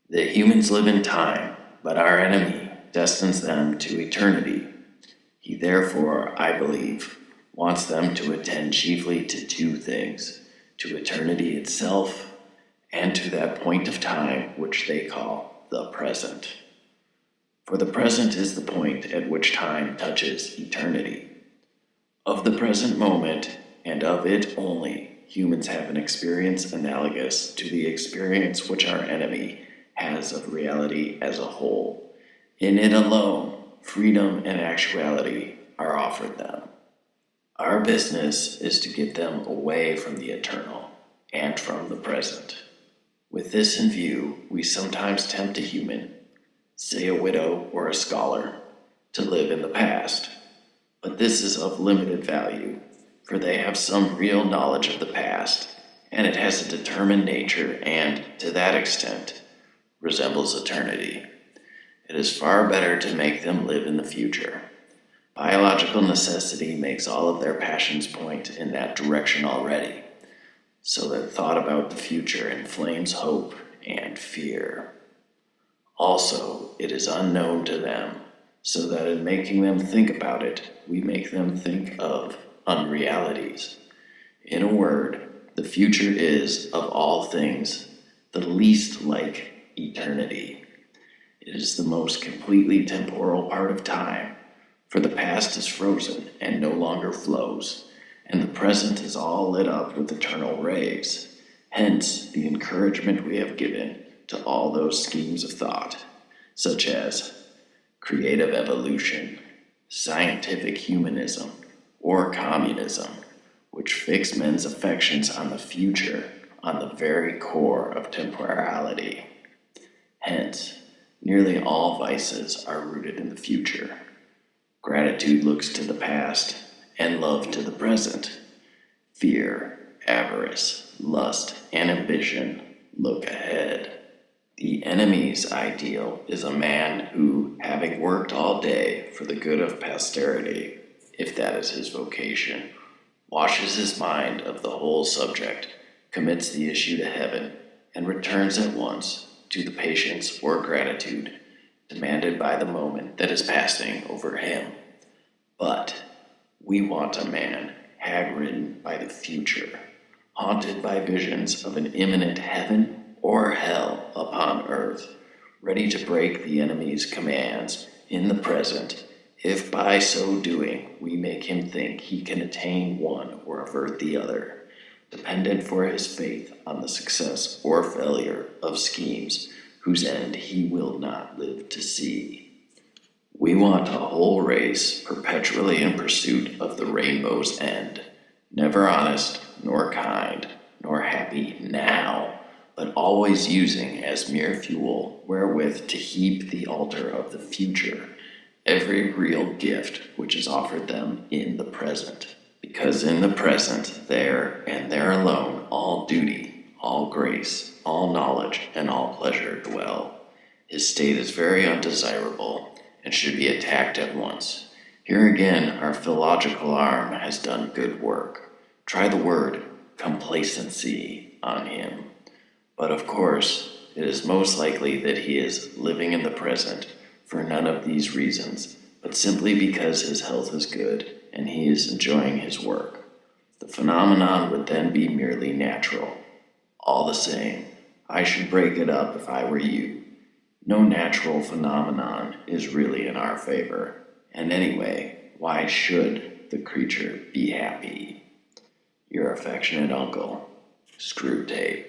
The humans live in time, but our enemy destines them to eternity. He therefore, I believe, wants them to attend chiefly to two things, to eternity itself and to that point of time which they call the present. For the present is the point at which time touches eternity. Of the present moment, and of it only, humans have an experience analogous to the experience which our enemy has of reality as a whole. In it alone, freedom and actuality are offered them. Our business is to get them away from the eternal and from the present. With this in view, we sometimes tempt a human, say a widow or a scholar, to live in the past. But this is of limited value, for they have some real knowledge of the past, and it has a determined nature and, to that extent, resembles eternity. It is far better to make them live in the future. Biological necessity makes all of their passions point in that direction already, so that thought about the future inflames hope and fear. Also, it is unknown to them, so that in making them think about it, we make them think of unrealities. In a word, the future is, of all things, the least like eternity. It is the most completely temporal part of time, for the past is frozen and no longer flows, and the present is all lit up with eternal rays. Hence, the encouragement we have given to all those schemes of thought, such as creative evolution, scientific humanism, or communism, which fix men's affections on the future, on the very core of temporality. Hence, nearly all vices are rooted in the future. Gratitude looks to the past, and love to the present. Fear, avarice, lust, and ambition look ahead. The enemy's ideal is a man who, having worked all day for the good of posterity, if that is his vocation, washes his mind of the whole subject, commits the issue to heaven, and returns at once to the patience or gratitude demanded by the moment that is passing over him. But we want a man hag-ridden by the future, haunted by visions of an imminent heaven or hell upon earth, ready to break the enemy's commands in the present, if by so doing we make him think he can attain one or avert the other, dependent for his faith on the success or failure of schemes whose end he will not live to see. We want a whole race perpetually in pursuit of the rainbow's end, never honest, nor kind, nor happy now, but always using as mere fuel wherewith to heap the altar of the future every real gift which is offered them in the present. Because in the present, there and there alone, all duty, all grace, all knowledge, and all pleasure dwell. His state is very undesirable, and should be attacked at once. Here again, our theological arm has done good work. Try the word complacency on him. But of course, it is most likely that he is living in the present for none of these reasons, but simply because his health is good and he is enjoying his work. The phenomenon would then be merely natural. All the same, I should break it up if I were you. No natural phenomenon is really in our favor, and anyway, why should the creature be happy? Your affectionate uncle, Screwtape.